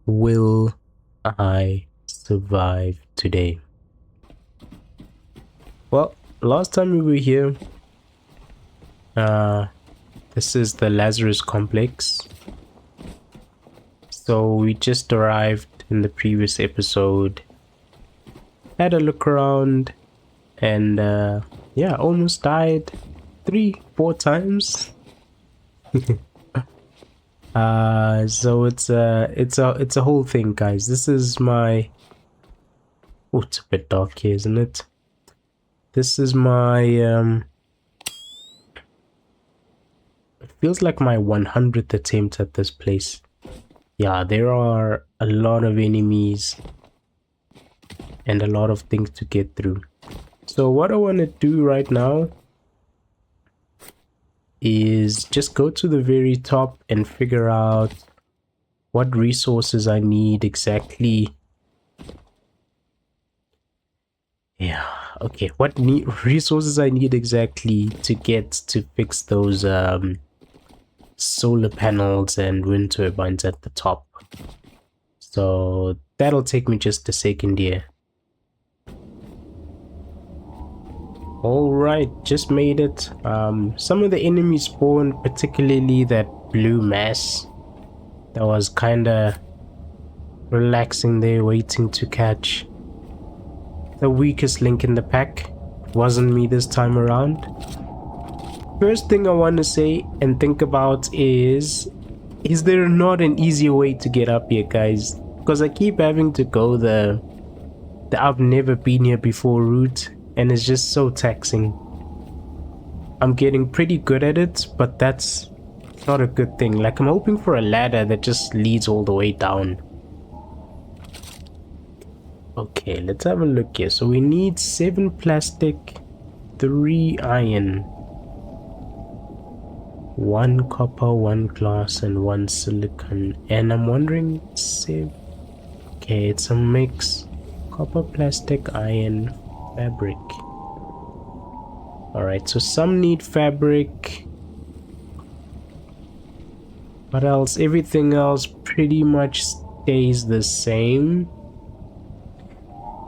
Will I survive today? Well, last time we were here, this is the Lazarus Complex. So we just arrived in the previous episode, had a look around, and yeah, almost died 3-4 times. So it's a whole thing, guys. This is my... Oh, it's a bit dark here, isn't it? This is my it feels like my 100th attempt at this place. Yeah, there are a lot of enemies and a lot of things to get through. So what I want to do right now is just go to the very top and figure out what resources I need exactly. Yeah, okay, what resources I need exactly to get to fix those solar panels and wind turbines at the top. So that'll take me just a second here. Alright, just made it. Some of the enemies spawned, particularly that blue mass that was kinda relaxing there waiting to catch. The weakest link in the pack. Wasn't me this time around. First thing I want to say and think about is there not an easier way to get up here, guys? Because I keep having to go the I've never been here before route, and it's just so taxing. I'm getting pretty good at it, but that's not a good thing. Like, I'm hoping for a ladder that just leads all the way down. Okay, let's have a look here. So we need 7 plastic, 3 iron, 1 copper, 1 glass, and 1 silicon. And I'm wondering, okay, it's a mix. Copper, plastic, iron, fabric. Alright, so some need fabric. What else? Everything else pretty much stays the same.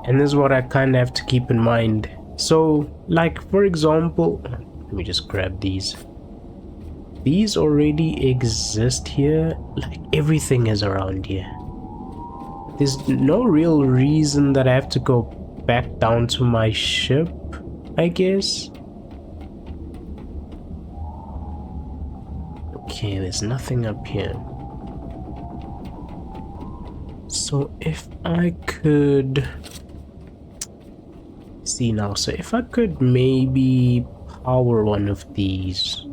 And this is what I kind of have to keep in mind. So, like, for example, let me just grab these. These already exist here. Like, everything is around here. There's no real reason that I have to go back down to my ship, I guess. Okay, there's nothing up here. So if I could... see now, so if I could maybe power one of these,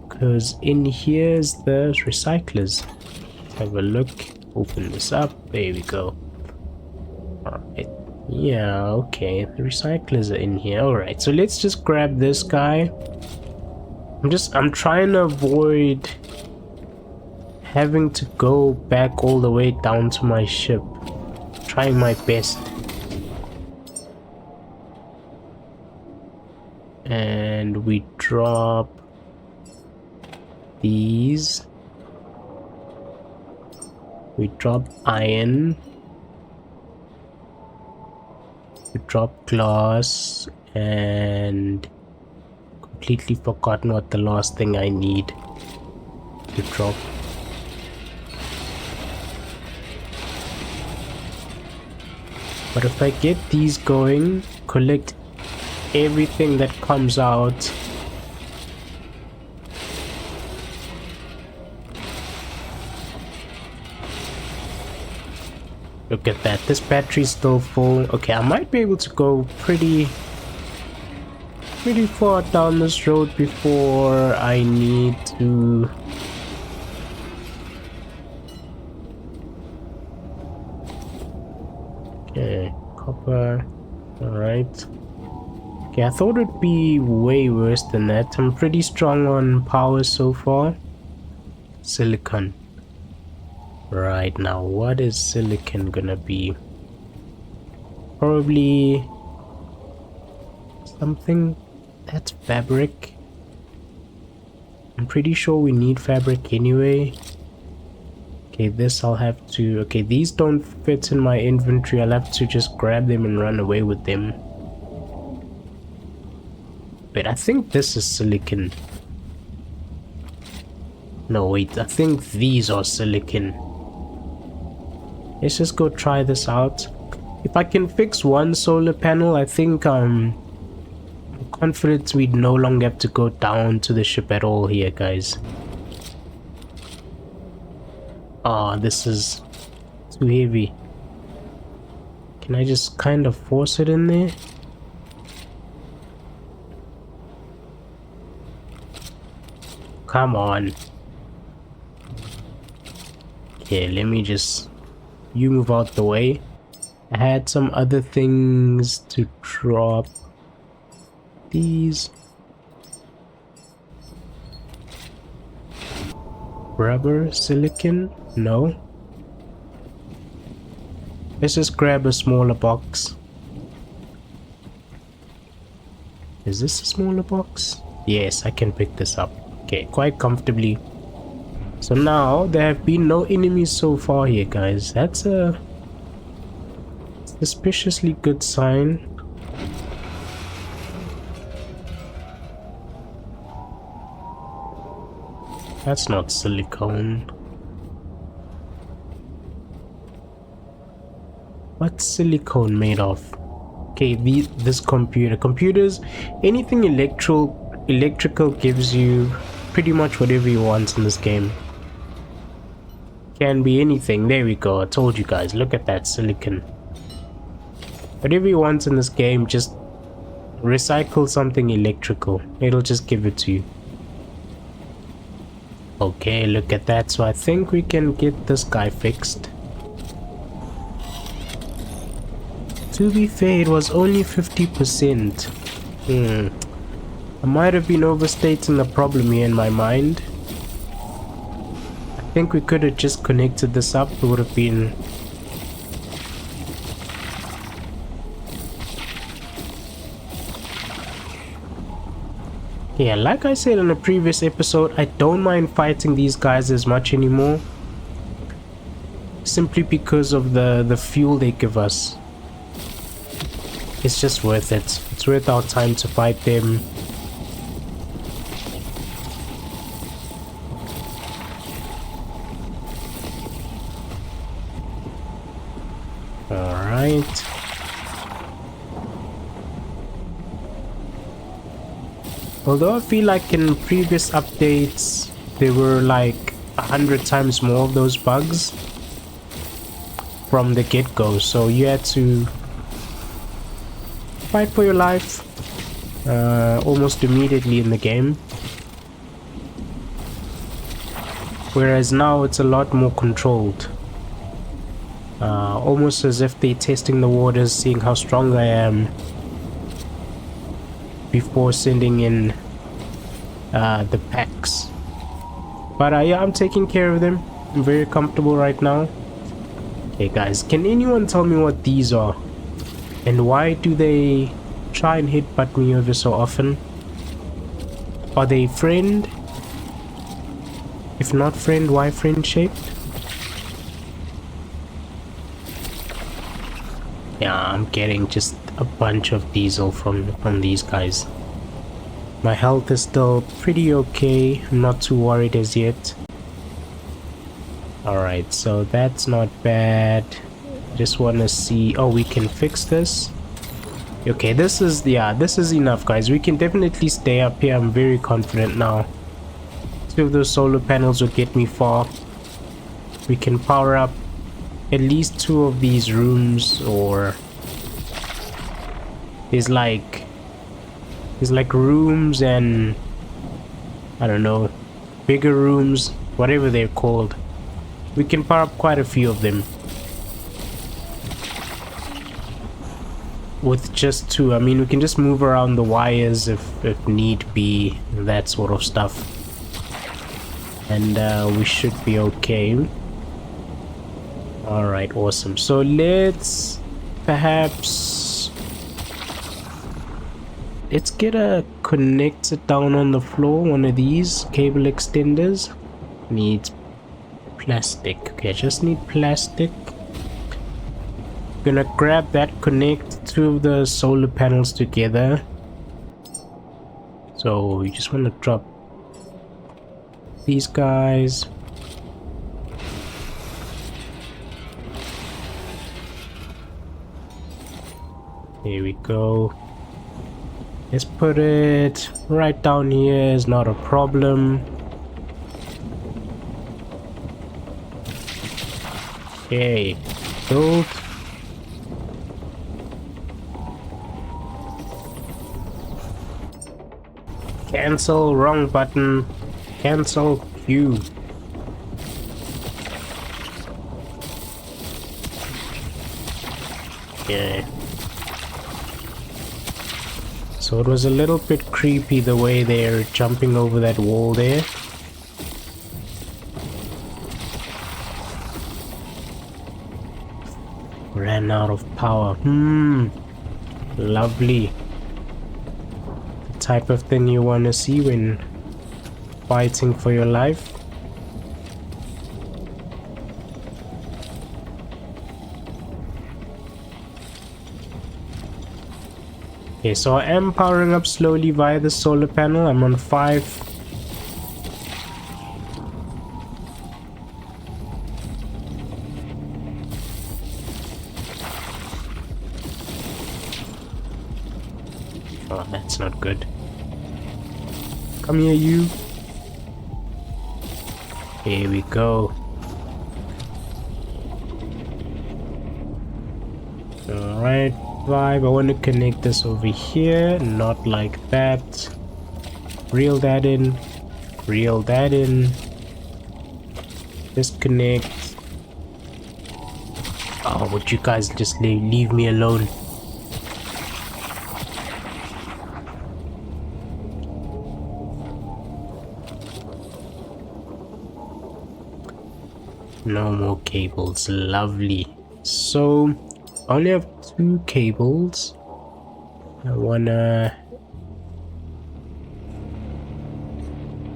because in here's the recyclers. Have a look, open this up, there we go. Alright, yeah, okay, the recyclers are in here. Alright, so let's just grab this guy. I'm trying to avoid having to go back all the way down to my ship. Trying my best. And we drop these. We drop iron. We drop glass. And completely forgotten what the last thing I need to drop. But if I get these going, collect everything that comes out, look at that, this battery's still full. Okay, I might be able to go pretty far down this road before I need to okay, copper. Alright. Okay, I thought it'd be way worse than that. I'm pretty strong on power so far. Silicon. Right, now what is silicon gonna be? Probably something that's fabric. I'm pretty sure we need fabric anyway. Okay, this I'll have to... Okay, these don't fit in my inventory. I'll have to just grab them and run away with them. Wait, I think this is silicon. No, wait, I think these are silicon. Let's just go try this out. If I can fix one solar panel, I think I'm confident we'd no longer have to go down to the ship at all here, guys. Ah, this is too heavy. Can I just kind of force it in there? Come on. Okay, let me just... You move out the way. I had some other things to drop. These. Rubber, silicon? No. Let's just grab a smaller box. Is this a smaller box? Yes, I can pick this up. Okay, quite comfortably. So now, there have been no enemies so far here, guys. That's a suspiciously good sign. That's not silicone. What's silicone made of? Okay, this computers, anything electrical gives you pretty much whatever you want in this game. Can be anything. There we go. I told you guys. Look at that silicon. Whatever you want in this game, just recycle something electrical. It'll just give it to you. Okay, look at that. So I think we can get this guy fixed. To be fair, it was only 50%. I might have been overstating the problem here in my mind. I think we could have just connected this up. It would have been... Yeah, like I said in a previous episode, I don't mind fighting these guys as much anymore. Simply because of the fuel they give us. It's just worth it. It's worth our time to fight them. Alright. Although I feel like in previous updates there were like 100 times more of those bugs from the get-go, so you had to fight for your life almost immediately in the game, whereas now it's a lot more controlled, almost as if they're testing the waters, seeing how strong I am before sending in the packs. But yeah, I'm taking care of them. I'm very comfortable right now. Okay guys, can anyone tell me what these are? And why do they try and headbutt me over so often? Are they friend? If not friend, why friend shaped? Yeah, I'm getting just a bunch of diesel from these guys. My health is still pretty okay. I'm not too worried as yet. Alright, so that's not bad. Just want to see... Oh, we can fix this. Okay, this is... Yeah, this is enough, guys. We can definitely stay up here. I'm very confident now. 2 of those solar panels will get me far. We can power up at least 2 of these rooms, or... There's like rooms and... I don't know. Bigger rooms. Whatever they're called. We can power up quite a few of them. With just 2. I mean, we can just move around the wires if need be. That sort of stuff. And we should be okay. Alright, awesome. So let's perhaps... Let's get a connector down on the floor. One of these cable extenders. Needs plastic. Okay, I just need plastic. Gonna grab that, connect two of the solar panels together. So you just want to drop these guys. Here we go. Let's put it right down here, is not a problem. Okay, build. Cancel, wrong button. Cancel, Q. Okay. So it was a little bit creepy the way they're jumping over that wall there. Ran out of power. Lovely. The type of thing you want to see when fighting for your life. Okay, so I am powering up slowly via the solar panel. I'm on 5. Oh, that's not good. Come here, you. Here we go. Alright, vibe. I want to connect this over here, not like that. Reel that in. Reel that in. Disconnect. Oh, would you guys just leave me alone? No more cables. Lovely. So I only have 2 cables. I wanna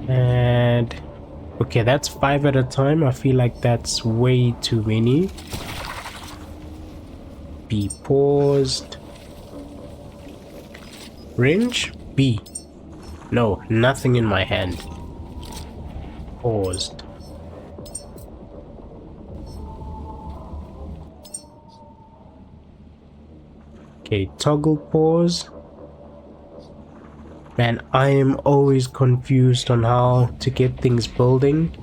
add. Okay, that's 5 at a time. I feel like that's way too many. B paused. Range B. No, nothing in my hand. Paused. Okay, toggle pause. Man, I am always confused on how to get things building.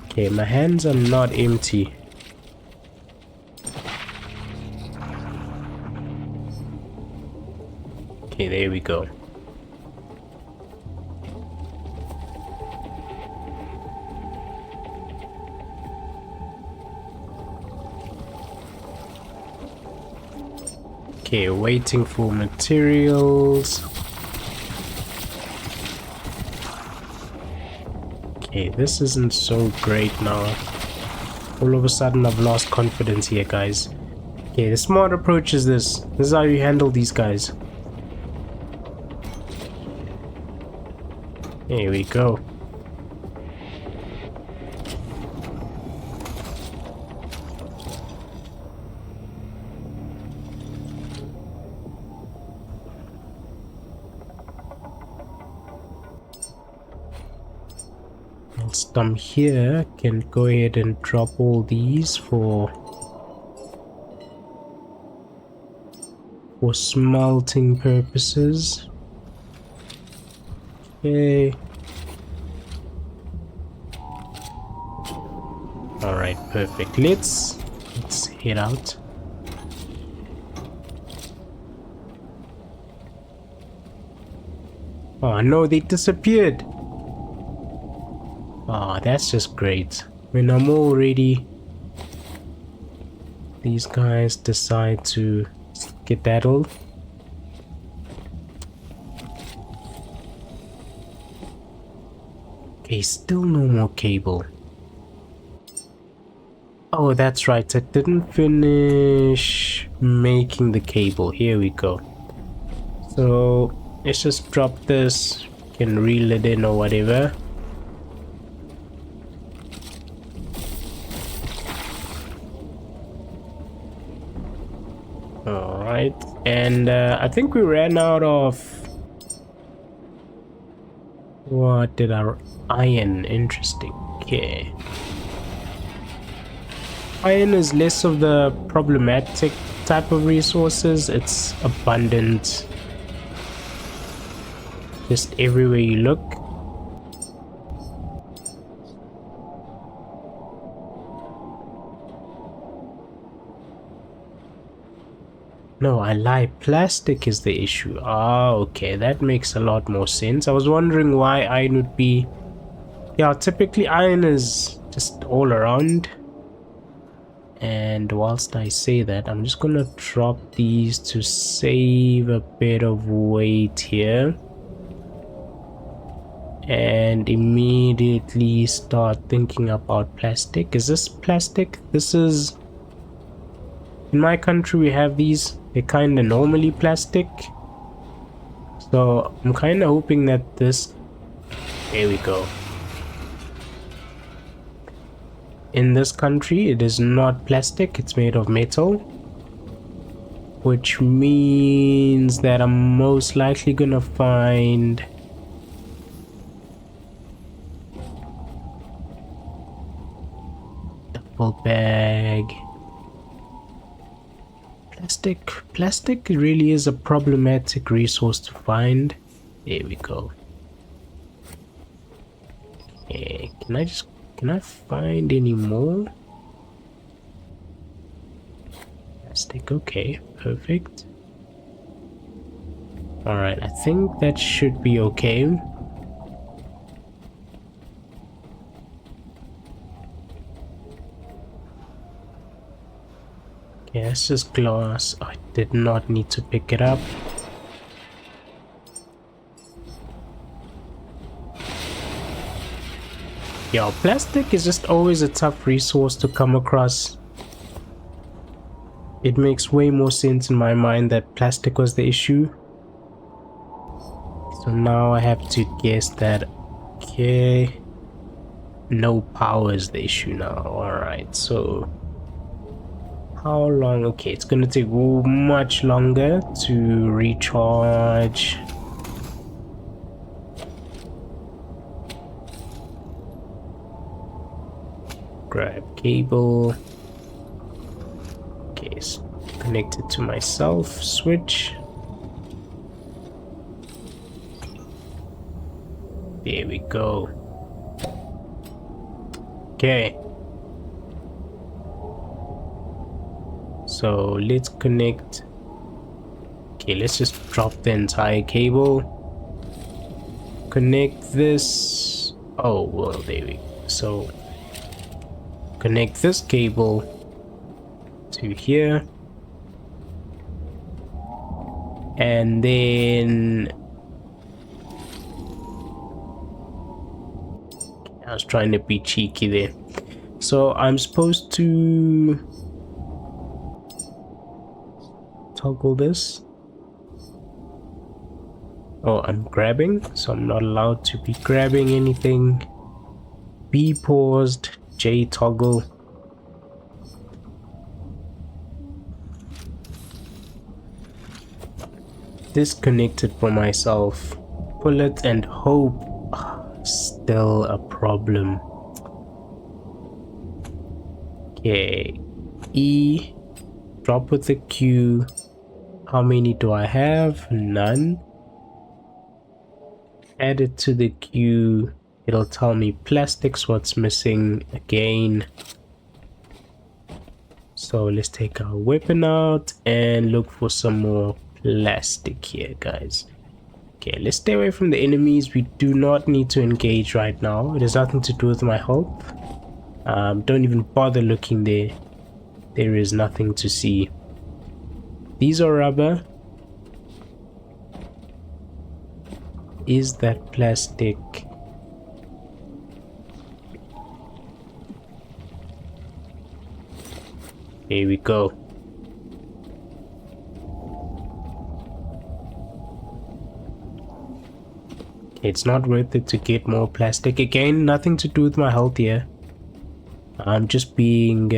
Okay, my hands are not empty. Okay, there we go. Okay, waiting for materials. Okay, this isn't so great now. All of a sudden I've lost confidence here, guys. Okay, the smart approach is this. This is how you handle these guys. Here we go. I'm here, can go ahead and drop all these for smelting purposes. Okay. Alright, perfect. Let's head out. Oh no, they disappeared. Oh, that's just great. When I'm all ready, these guys decide to skedaddle. Okay, still no more cable. Oh, that's right. I didn't finish making the cable. Here we go. So let's just drop this. Can reel it in or whatever. And I think we ran out of... What did our... Iron. Interesting. Okay. Iron is less of the problematic type of resources. It's abundant just everywhere you look. No, I lie. Plastic is the issue. Ah, okay. That makes a lot more sense. I was wondering why iron would be... Yeah, typically iron is just all around. And whilst I say that, I'm just gonna drop these to save a bit of weight here. And immediately start thinking about plastic. Is this plastic? This is... In my country we have these. They're kind of normally plastic. So I'm kind of hoping that this... There we go. In this country it is not plastic, it's made of metal. Which means that I'm most likely gonna find... Duffel bag. Plastic really is a problematic resource to find. There we go. Okay, can I find any more? Plastic, okay, perfect. Alright, I think that should be okay. Yeah, it's just glass. I did not need to pick it up. Yo, plastic is just always a tough resource to come across. It makes way more sense in my mind that plastic was the issue. So now I have to guess that... Okay. No power is the issue now. Alright, so... How long? Okay, it's gonna take much longer to recharge. Grab cable. Okay, it's connected to myself. Switch. There we go. Okay. So let's connect. Okay, let's just drop the entire cable. Connect this. Oh, well, there we go. So connect this cable to here. And then I was trying to be cheeky there. So I'm supposed to toggle this. Oh, I'm grabbing, so I'm not allowed to be grabbing anything. B paused, J toggle. Disconnect it for myself. Pull it and hope. Still a problem. Okay. E. Drop with the Q. How many do I have? None. Add it to the queue. It'll tell me plastics what's missing again. So let's take our weapon out and look for some more plastic here, guys. Okay, let's stay away from the enemies. We do not need to engage right now. It has nothing to do with my health. Don't even bother looking there. There is nothing to see. These are rubber. Is that plastic? Here we go. It's not worth it to get more plastic. Again, nothing to do with my health here. I'm just being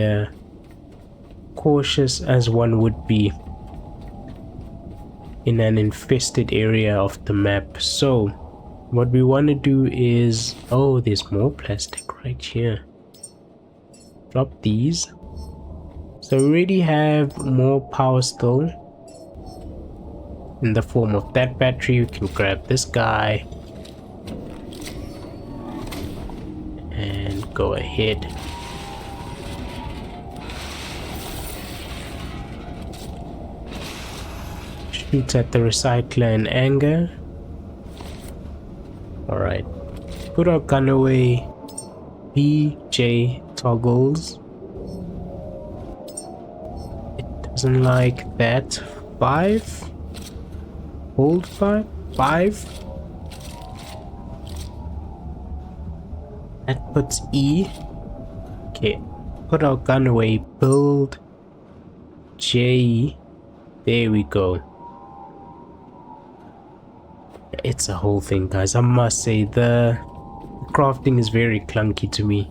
cautious as one would be. in an infested area of the map. So what we want to do is, oh, there's more plastic right here. Drop these. So we already have more power still in the form of that battery. We can grab this guy and go ahead. Shoot at the recycler in anger. Alright. Put our gun away. BJ toggles. It doesn't like that. 5. Hold 5. 5. That puts E. Okay. Put our gun away. Build J. There we go. It's a whole thing, guys. I must say the crafting is very clunky to me.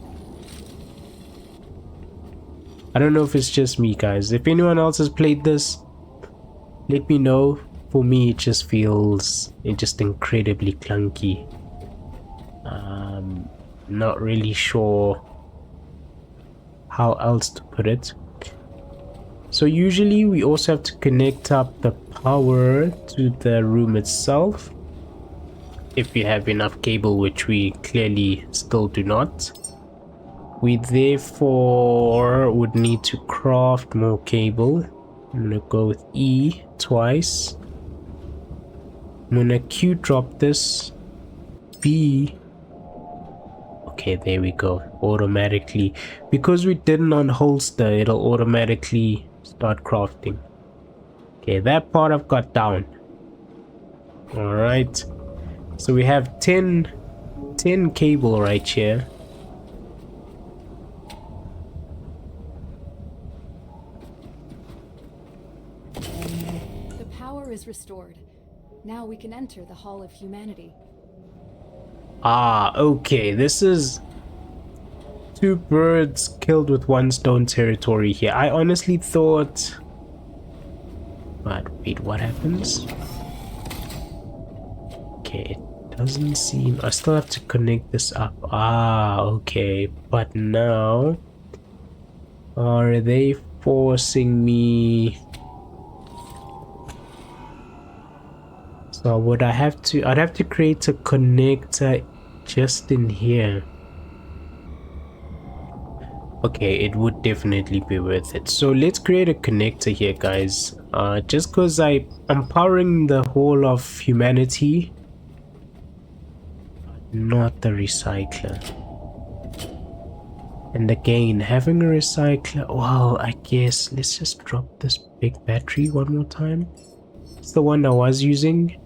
I don't know if it's just me, guys. If anyone else has played this, let me know. For me, it just feels incredibly clunky. Not really sure how else to put it. So usually we also have to connect up the power to the room itself, if you have enough cable, which we clearly still do not. We therefore would need to craft more cable. I'm gonna go with E twice. I'm gonna Q drop this. B. Okay, there we go. Automatically, because we didn't unholster, it'll automatically start crafting. Okay, that part I've got down. All right, so we have 10 cable right here. The power is restored. Now we can enter the Hall of Humanity. Ah, okay, this is 2 birds killed with 1 stone territory here. I honestly thought... But wait, what happens? Okay, it doesn't seem... I still have to connect this up. Ah, okay, but now... Are they forcing me... So would I have to... I'd have to create a connector just in here. Okay, it would definitely be worth it. So let's create a connector here, guys. Just because I'm powering the whole of humanity, not the recycler. And again, having a recycler, well, I guess let's just drop this big battery one more time. It's the one I was using.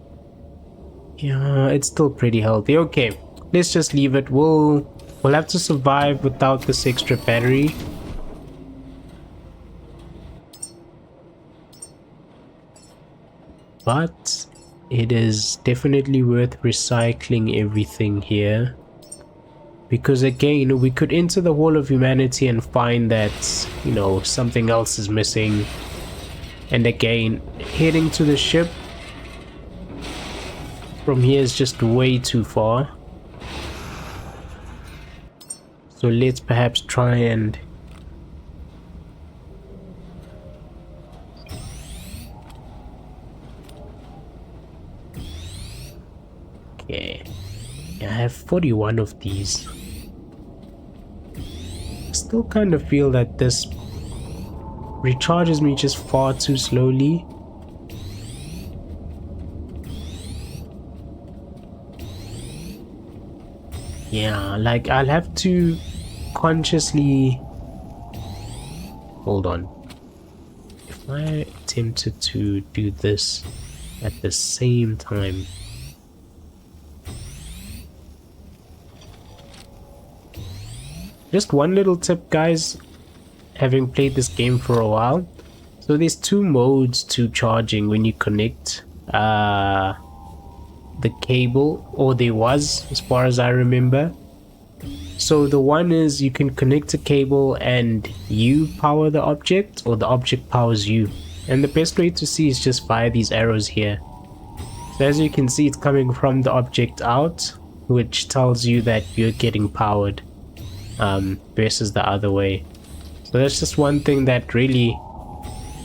Yeah, it's still pretty healthy. Okay, let's just leave it. We'll have to survive without this extra battery. But it is definitely worth recycling everything here. Because again, we could enter the Hall of Humanity and find that, you know, something else is missing. And again, heading to the ship from here is just way too far. So let's perhaps try and... Okay. I have 41 of these. I still kind of feel that this recharges me just far too slowly. Yeah, like I'll have to consciously... Hold on. If I attempted to do this at the same time... Just one little tip, guys, having played this game for a while. So there's 2 modes to charging when you connect the cable, or there was, as far as I remember. So the one is you can connect a cable and you power the object, or the object powers you. And the best way to see is just via these arrows here. So as you can see, it's coming from the object out, which tells you that you're getting powered versus the other way. So that's just one thing that really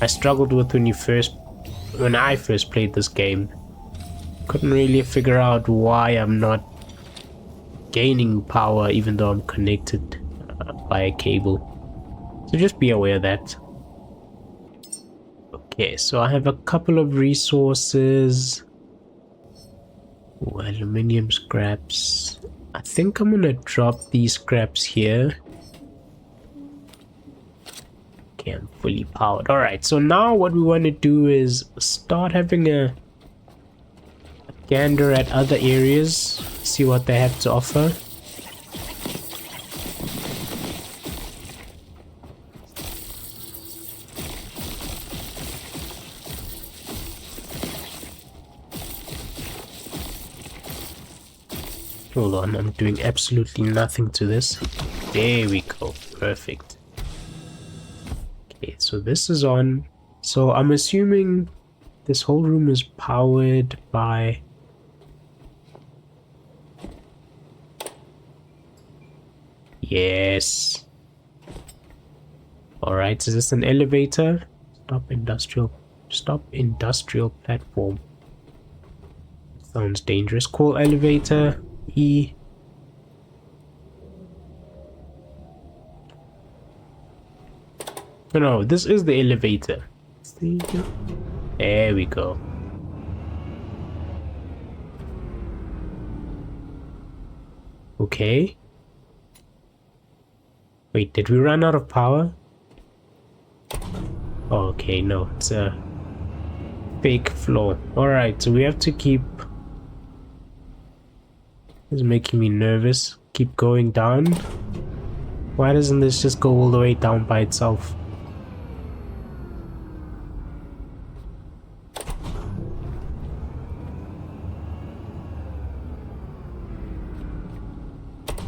I struggled with when I first played this game. Couldn't really figure out why I'm not gaining power even though I'm connected by a cable. So just be aware of that. Okay, so I have a couple of resources. Ooh, aluminium scraps. I think I'm gonna drop these scraps here. Okay, I'm fully powered. Alright, so now what we want to do is start having a gander at other areas, see what they have to offer. Hold on, I'm doing absolutely nothing to this. There we go, perfect. Okay, so this is on. So I'm assuming this whole room is powered by... Yes. Alright, is this an elevator? Stop industrial platform. Sounds dangerous. Call elevator. E. No, this is the elevator. There we go. Okay. Wait, did we run out of power? Okay, no, it's a fake floor. Alright, so we have to keep... This is making me nervous. Keep going down. Why doesn't this just go all the way down by itself?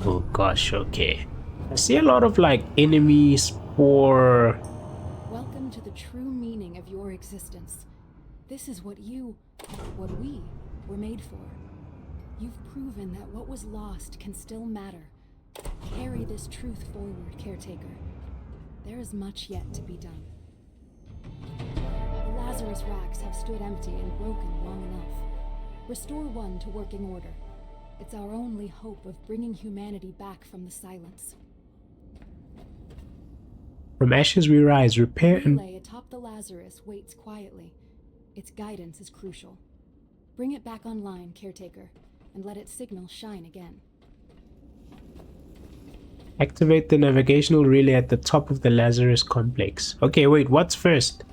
Oh gosh, okay. I see a lot of like enemy spore. Welcome to the true meaning of your existence. This is what we were made for. You've proven that what was lost can still matter. Carry this truth forward, Caretaker. There is much yet to be done. The Lazarus racks have stood empty and broken long enough. Restore one to working order. It's our only hope of bringing humanity back from the silence. From ashes we rise, repair and... The relay atop the Lazarus waits quietly. Its guidance is crucial. Bring it back online, Caretaker, and let its signal shine again. Activate the navigational relay at the top of the Lazarus Complex. Okay, wait, what's first?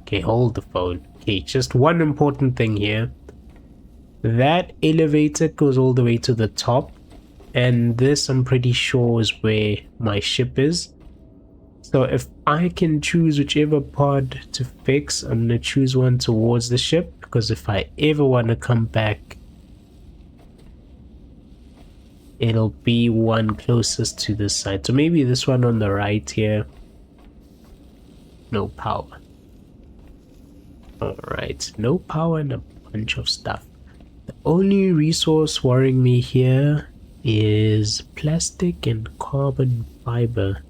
Okay, hold the phone. Okay, just one important thing here. That elevator goes all the way to the top, and this I'm pretty sure is where my ship is. So if I can choose whichever pod to fix, I'm gonna choose one towards the ship, because if I ever want to come back, it'll be one closest to this side. So maybe this one on the right here. No power. Alright, no power and a bunch of stuff. The only resource worrying me here is plastic and carbon fiber.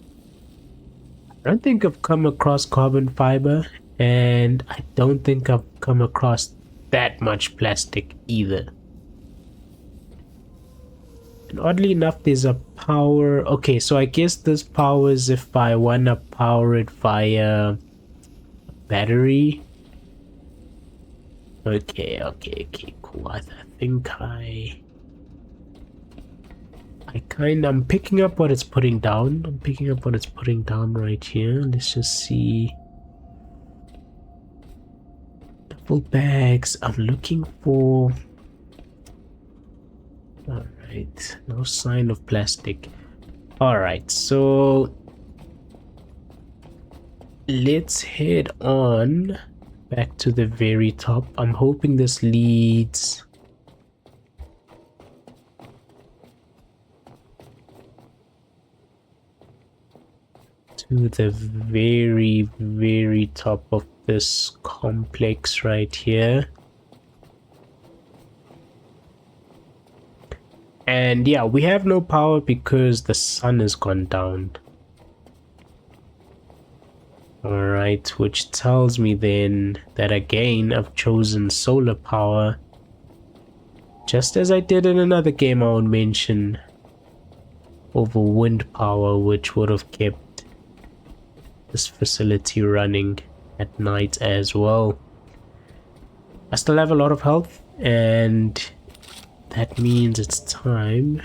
I don't think I've come across carbon fiber, and I don't think I've come across that much plastic either. And oddly enough, there's a power... Okay, so I guess this powers if I want to power it via battery. Okay, cool. I think I'm picking up what it's putting down. I'm picking up what it's putting down right here. Let's just see. Duffel bags. I'm looking for... Alright, no sign of plastic. Alright, so let's head on back to the very top. I'm hoping this leads to the very top of this complex right here. And yeah, we have no power because the sun has gone down. Alright, which tells me then that again I've chosen solar power, just as I did in another game I would mention, over wind power, which would have kept this facility running at night as well. I still have a lot of health, and that means it's time.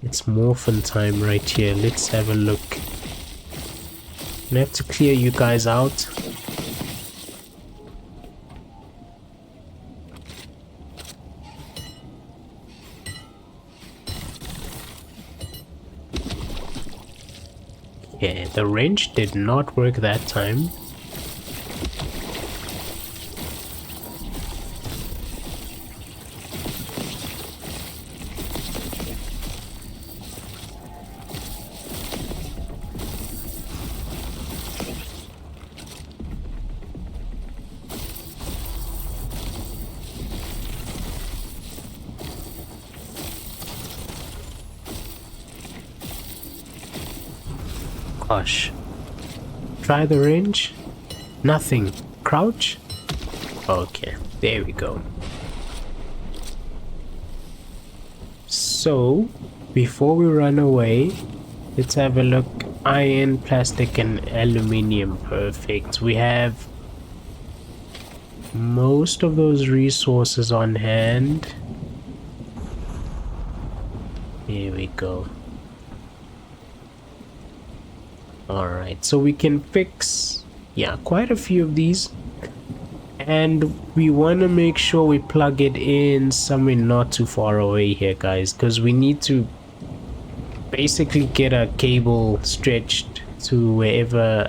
It's morphin time right here. Let's have a look. I have to clear you guys out. Yeah, the wrench did not work that time. Gosh. Try the range. Nothing. Crouch. Okay, there we go. So, before we run away, let's have a look. Iron, plastic, and aluminium. Perfect. We have most of those resources on hand. There we go. Alright, so we can fix, yeah, quite a few of these. And we want to make sure we plug it in somewhere not too far away here, guys, because we need to basically get a cable stretched to wherever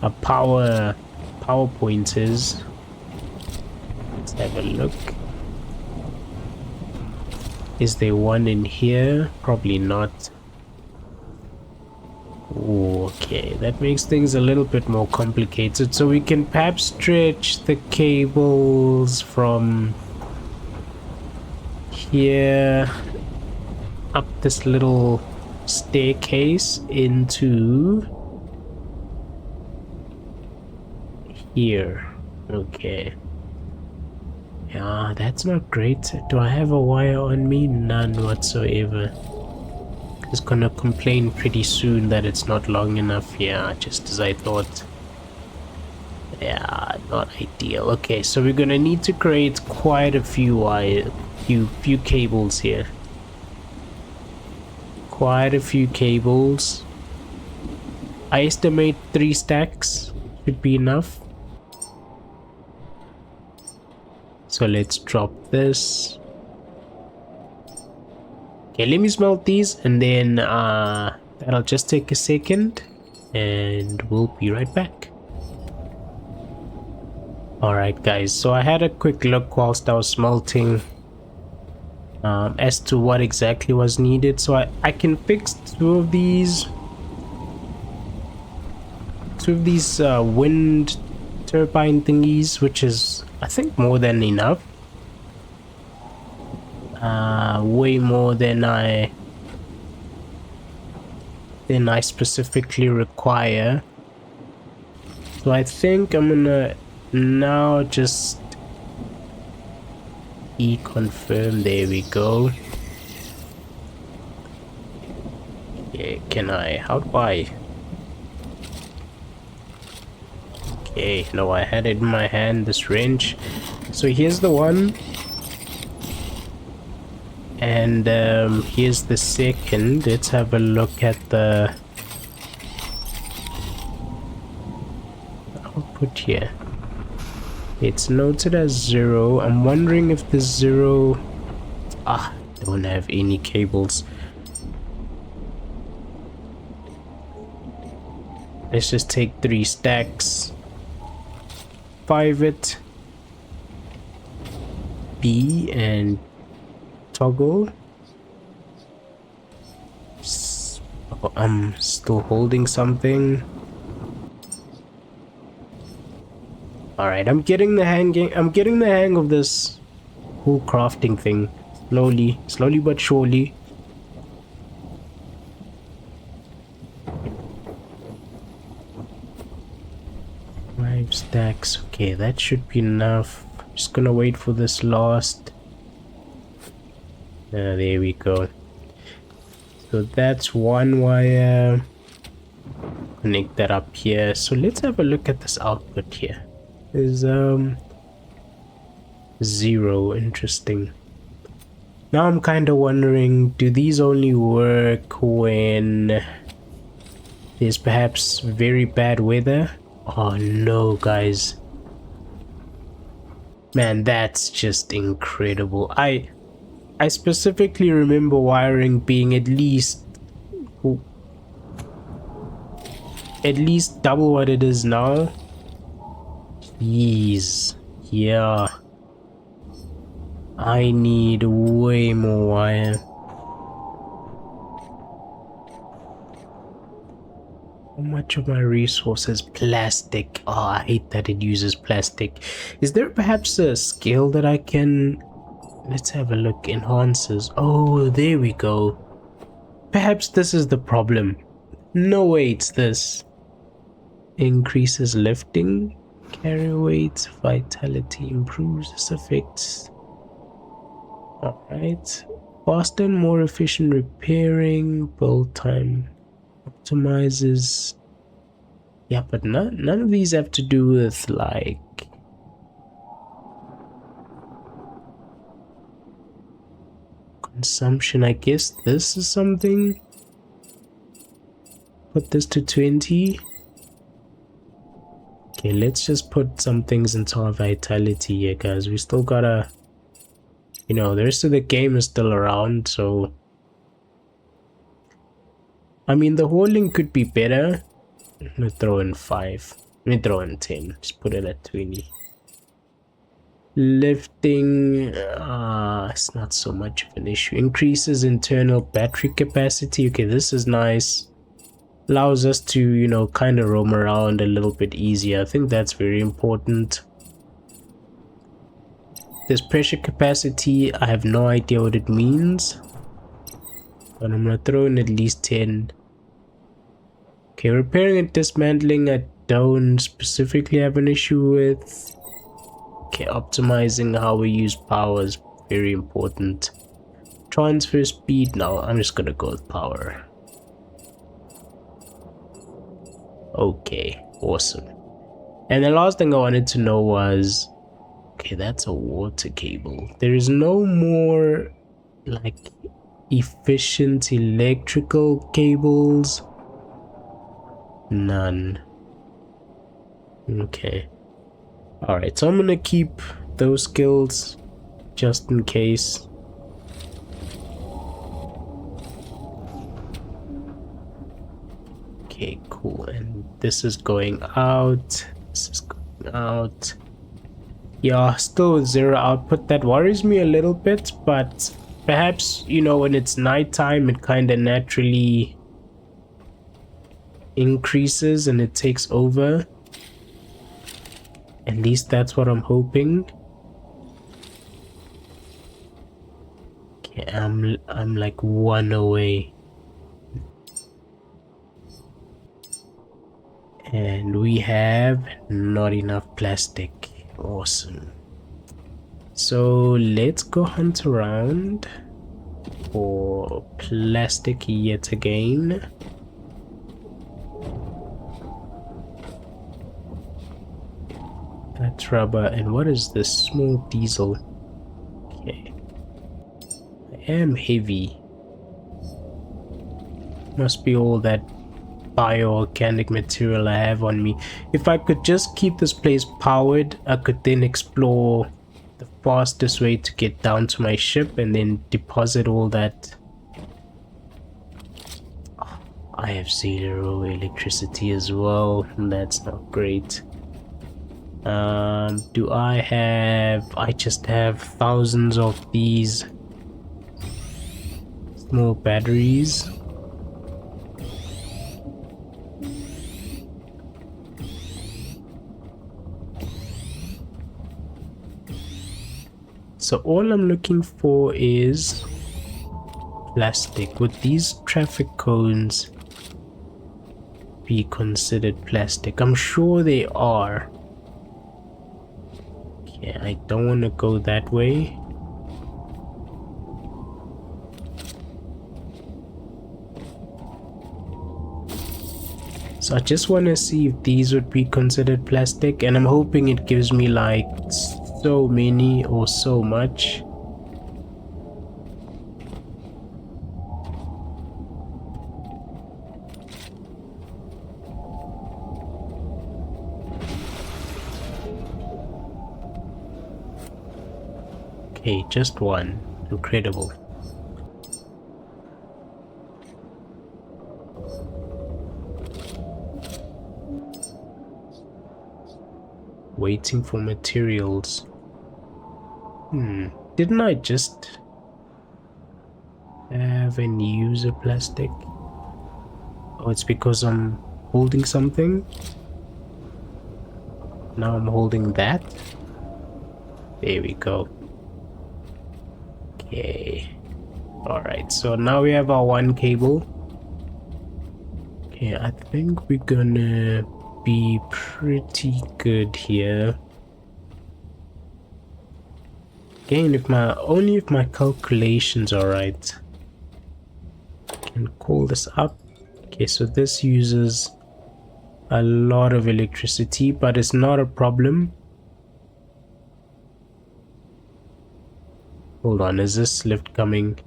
a power point is. Let's have a look. Is there one in here? Probably not. Okay, that makes things a little bit more complicated. So we can perhaps stretch the cables from here up this little staircase into here. Okay. Yeah, that's not great. Do I have a wire on me? None whatsoever. It's gonna complain pretty soon that it's not long enough. Yeah, just as I thought. Yeah, not ideal. Okay, so we're gonna need to create quite a few few cables here. Quite a few cables. I estimate 3 stacks should be enough. So let's drop this. Okay, let me smelt these, and then that'll just take a second, and we'll be right back. Alright guys, so I had a quick look whilst I was smelting as to what exactly was needed. So I can fix two of these wind turbine thingies, which is I think more than enough. Way more than I specifically require. So I think I'm gonna now just confirm. There we go. Yeah, can I? How do I? Okay, no, I had it in my hand, this wrench. So here's the one. And here's the second. Let's have a look at the output here. It's noted as 0. I'm wondering if the 0... don't have any cables. Let's just take 3 stacks. 5 it. B and toggle. Oh, I'm still holding something. Alright, I'm getting the hang of this whole crafting thing. Slowly but surely. 5 stacks. Okay, that should be enough. Just gonna wait for this last. There we go. So that's one wire. Connect that up here. So let's have a look at this output here. There's 0. Interesting. Now I'm kind of wondering, do these only work when there's perhaps very bad weather? Oh no, guys. Man, that's just incredible. I specifically remember wiring being at least double what it is now. Jeez. Yeah. I need way more wire. How much of my resources? Plastic. Oh, I hate that it uses plastic. Is there perhaps a skill that I can... Let's have a look. Enhances. Oh, there we go. Perhaps this is the problem. No way, it's this. Increases lifting, carry weight, vitality, improves this affects. Alright. Faster and more efficient repairing, build time. Optimizes. Yeah, but none of these have to do with like consumption. I guess this is something. Put this to 20. Okay, let's just put some things into our vitality here, guys. We still gotta, you know, the rest of the game is still around, so I mean, the hauling could be better. I'm gonna throw in 5. Let me throw in 10. Just put it at 20. Lifting, it's not so much of an issue. Increases internal battery capacity. Okay, this is nice. Allows us to, you know, kind of roam around a little bit easier. I think that's very important. This pressure capacity, I have no idea what it means. But I'm gonna throw in at least 10. Okay, repairing and dismantling, I don't specifically have an issue with. Okay, optimizing how we use power is very important. Transfer speed, no, I'm just gonna go with power. Okay, awesome. And the last thing I wanted to know was, okay, that's a water cable. There is no more like efficient electrical cables. None. Okay. Alright, so I'm gonna keep those skills just in case. Okay, cool. And this is going out. This is going out. Yeah, still with 0 output. That worries me a little bit, but perhaps, you know, when it's nighttime, it kind of naturally increases and it takes over. At least that's what I'm hoping. Okay, I'm like 1 away. And we have not enough plastic. Awesome. So let's go hunt around for plastic yet again. That's rubber. And what is this? Small diesel. Okay. I am heavy. Must be all that bioorganic material I have on me. If I could just keep this place powered, I could then explore the fastest way to get down to my ship and then deposit all that. Oh, I have 0 electricity as well, and that's not great. Do I have... I just have thousands of these small batteries. So all I'm looking for is plastic. Would these traffic cones be considered plastic? I'm sure they are. Okay, I don't want to go that way. So I just want to see if these would be considered plastic, and I'm hoping it gives me like so many or so much. Okay, just one. Incredible. Waiting for materials. Didn't I just have an user plastic? Oh, it's because I'm holding something. Now I'm holding that. There we go. Okay. Alright, so now we have our one cable. Okay, I think we're gonna be pretty good here. Again, only if my calculations are right. I can call this up. Okay, so this uses a lot of electricity, but it's not a problem. Hold on, is this lift coming?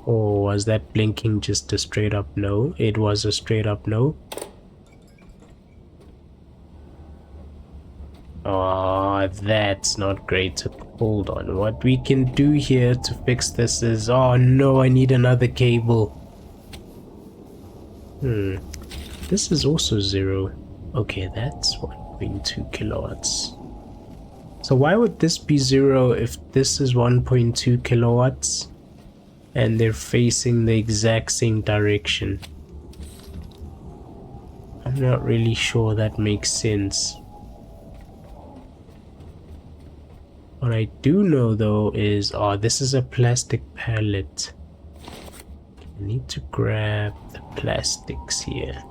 Or was that blinking just a straight up no? It was a straight up no. Oh, that's not great. Hold on, what we can do here to fix this is... Oh no, I need another cable. This is also 0. Okay, that's 1.2 kilowatts. So why would this be 0 if this is 1.2 kilowatts and they're facing the exact same direction? I'm not really sure that makes sense. What I do know though is, oh, this is a plastic pallet. I need to grab the plastics here.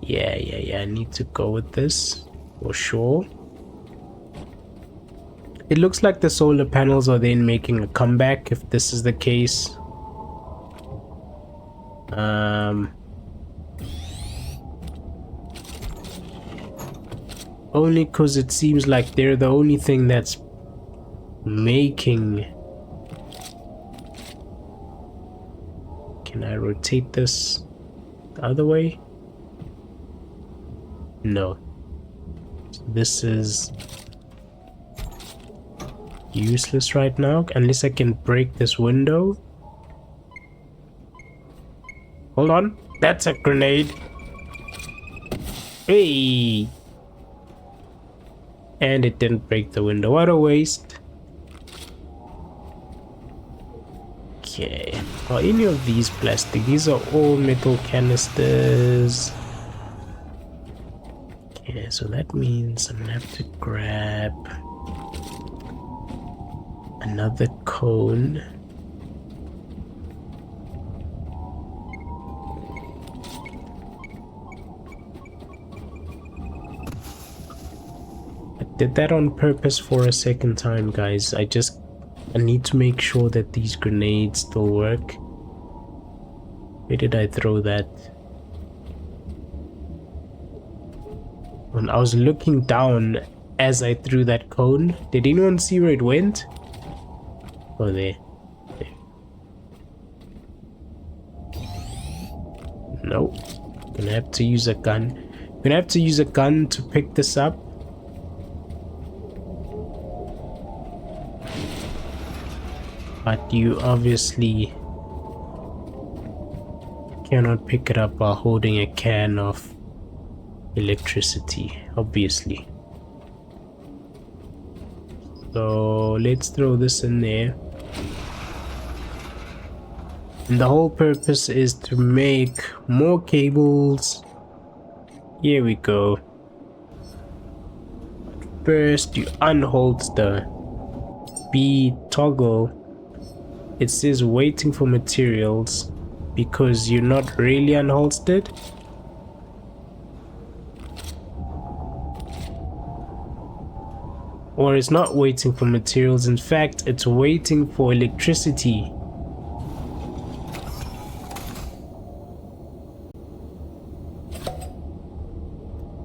Yeah, I need to go with this for sure. It looks like the solar panels are then making a comeback if this is the case. Only because it seems like they're the only thing that's making... Can I rotate this the other way? No. So this is useless right now, unless I can break this window. Hold on, that's a grenade. Hey! And it didn't break the window. What a waste. Okay. Are any of these plastic? These are all metal canisters. Okay, so that means I'm gonna have to grab another cone. I did that on purpose for a second time, guys. I need to make sure that these grenades still work. Where did I throw that? When I was looking down as I threw that cone. Did anyone see where it went? Oh, there. Nope. Gonna have to use a gun. Gonna have to use a gun to pick this up. But you obviously cannot pick it up while holding a can of electricity, obviously. So let's throw this in there. And the whole purpose is to make more cables. Here we go. first you unholster B toggle, it says waiting for materials because you're not really unholstered. Or it's not waiting for materials, in fact it's waiting for electricity.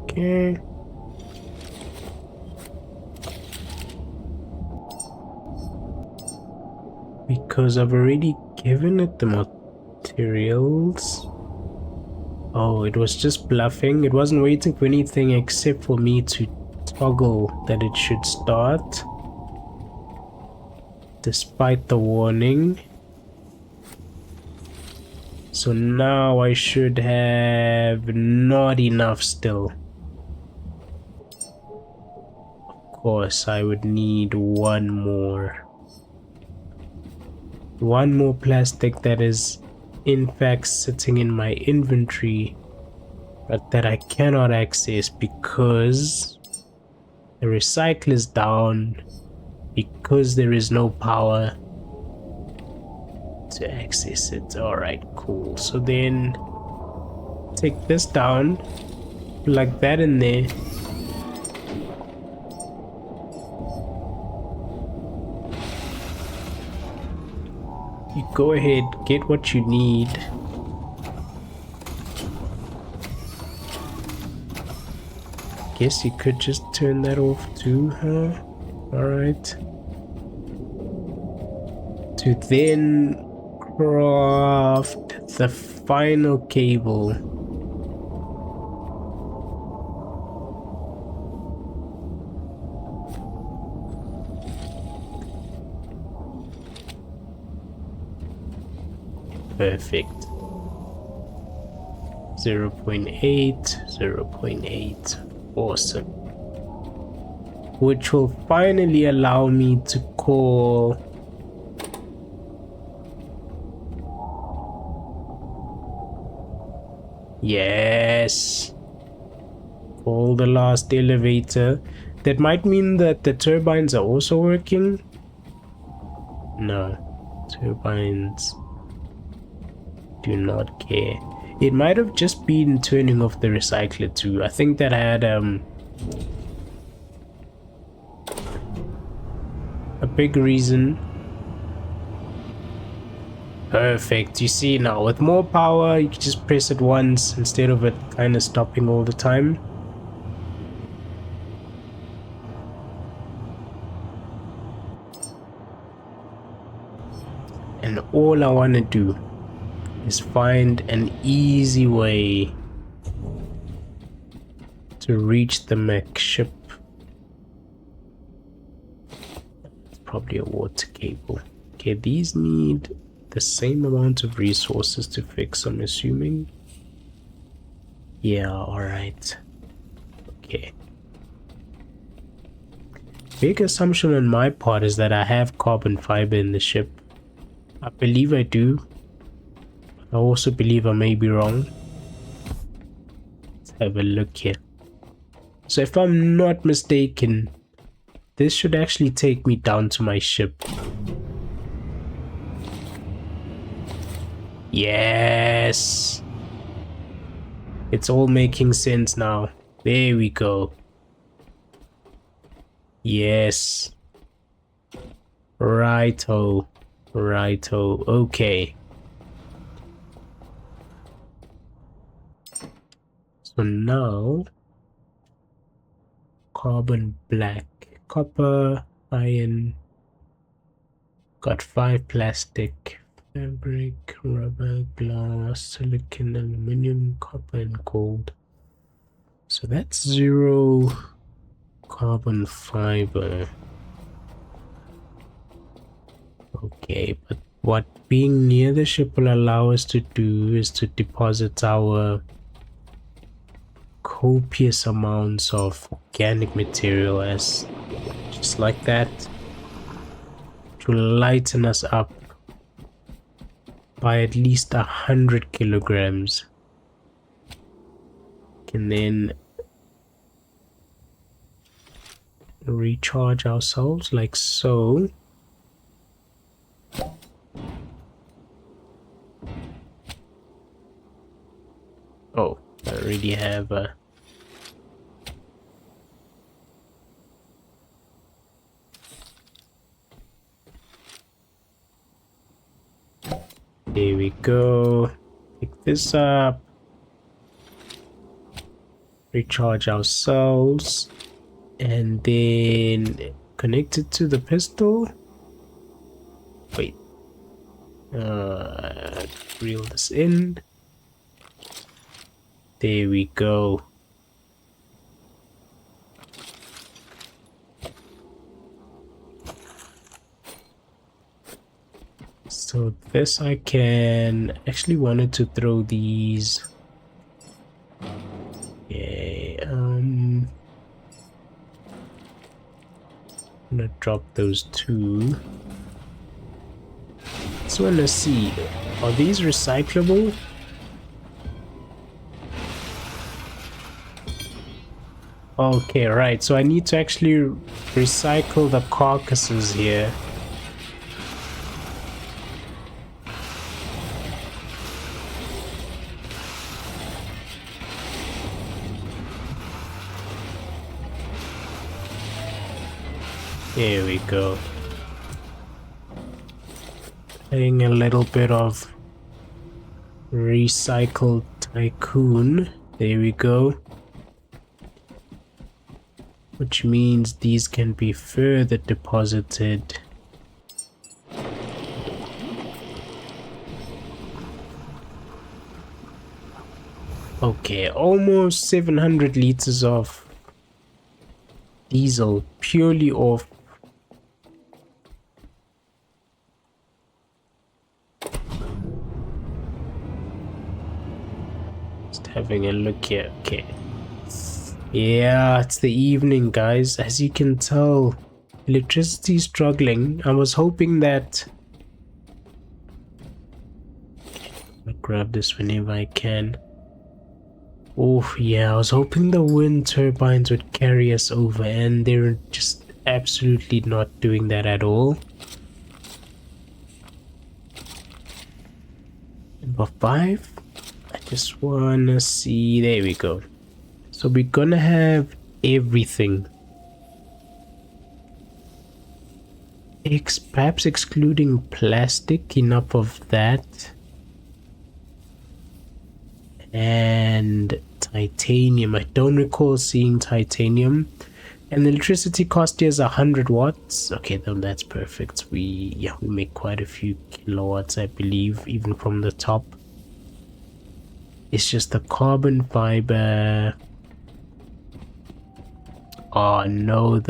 Okay. Because I've already given it the materials. Oh, it was just bluffing. It wasn't waiting for anything except for me to toggle that it should start. Despite the warning. So now I should have not enough still. Of course, I would need one more. One more plastic that is in fact sitting in my inventory, but that I cannot access because the recycle is down, because there is no power to access it. Alright, cool. So then take this down, plug that in there. You go ahead, get what you need. Guess you could just turn that off too, huh? Alright. To then craft the final cable. Perfect. 0.8, 0.8. Awesome. Which will finally allow me to call yes, call the last elevator. That might mean that the turbines are also working. No, turbines do not care. It might have just been turning off the recycler too. I think that had a big reason. Perfect. You see now, with more power, you can just press it once instead of it kind of stopping all the time. And all I want to do is find an easy way to reach the mech ship. It's probably a water cable. Okay, these need the same amount of resources to fix, I'm assuming. Yeah, alright. Okay. Big assumption on my part is that I have carbon fiber in the ship. I believe I do. I also believe I may be wrong. Let's have a look here. So if I'm not mistaken, this should actually take me down to my ship. Yes! It's all making sense now. There we go. Yes. Righto. Righto. Okay. So now, carbon black, copper, iron, got 5 plastic, fabric, rubber, glass, silicon, aluminum, copper, and gold. So that's 0 carbon fiber. Okay, but what being near the ship will allow us to do is to deposit our copious amounts of organic material as just like that, to lighten us up by at least 100 kilograms. And then recharge ourselves like so. Oh, I already have a... There we go. Pick this up. Recharge ourselves. And then connect it to the pistol. Wait. Reel this in. There we go. So this I can actually wanted to throw these. Okay, I'm gonna drop those two. Just wanna see, are these recyclable? Okay, right, so I need to actually recycle the carcasses here. There we go. Adding a little bit of recycled tycoon. There we go. Which means these can be further deposited. Okay, almost 700 liters of diesel purely off. Just having a look here. Okay. Yeah, it's the evening, guys. As you can tell, electricity is struggling. I was hoping that... I'll grab this whenever I can. Oh, yeah, I was hoping the wind turbines would carry us over, and they're just absolutely not doing that at all. Number 5. I just wanna see... There we go. So we're gonna have everything. Perhaps excluding plastic, enough of that. And titanium. I don't recall seeing titanium. And the electricity cost here is 100 watts. Okay, then that's perfect. We make quite a few kilowatts, I believe, even from the top. It's just the carbon fiber. Oh no,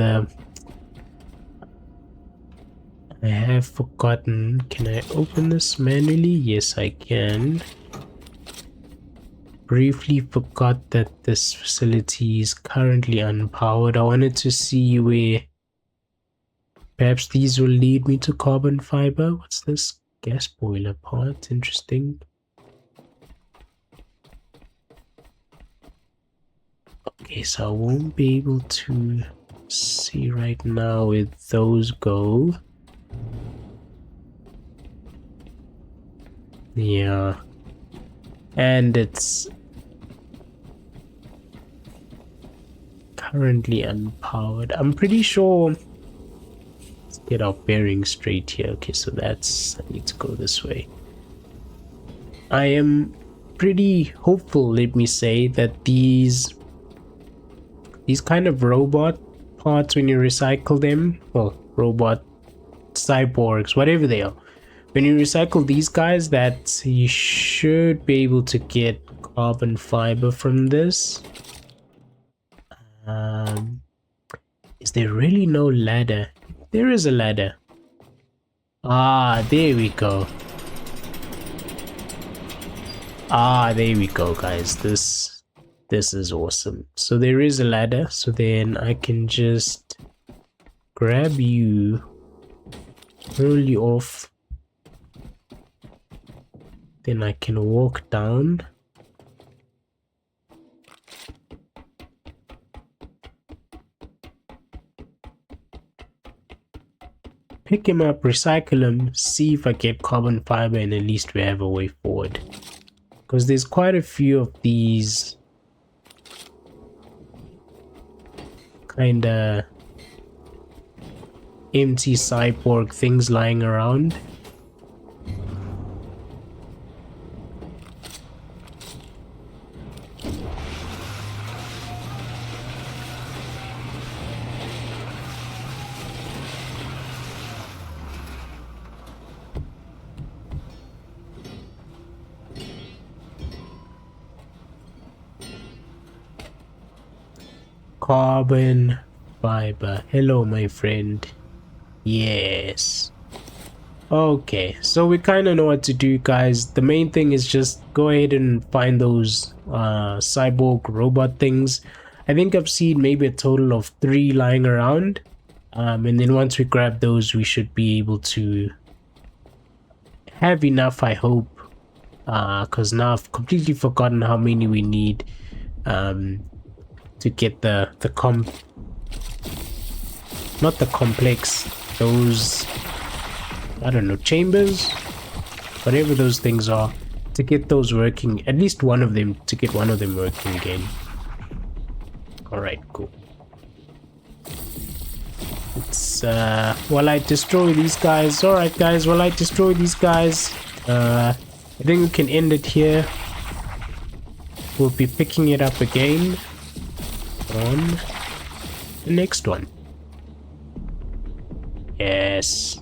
I have forgotten. Can I open this manually? Yes, I can. Briefly forgot that this facility is currently unpowered. I wanted to see where perhaps these will lead me to carbon fiber. What's this? Gas boiler part. Interesting. Okay, so I won't be able to see right now where those go. Yeah. And it's currently unpowered. I'm pretty sure... Let's get our bearings straight here. Okay, so that's... I need to go this way. I am pretty hopeful, let me say, that these kind of robot parts, when you recycle them, well, robot cyborgs, whatever they are, when you recycle these guys, that you should be able to get carbon fiber from this. Is there really no ladder? There is a ladder. Ah, there we go. Ah, there we go, guys. This is awesome. So there is a ladder, so then I can just grab you, roll you off, then I can walk down. pick him up, recycle him, see if I get carbon fiber, and at least we have a way forward. Because there's quite a few of these kinda empty cyborg things lying around. Carbon fiber. Hello, my friend. Yes. Okay, so we kind of know what to do, guys. The main thing is just go ahead and find those cyborg robot things. I think I've seen maybe a total of 3 lying around. And then once we grab those, we should be able to have enough, I hope. Because now I've completely forgotten how many we need to get the not the complex, those, I don't know, chambers, whatever those things are, to get those working, at least one of them, to get one of them working again. Alright, cool. It's while I destroy these guys. Alright guys, while I destroy these guys, I think we can end it here. We'll be picking it up again on the next one. Yes.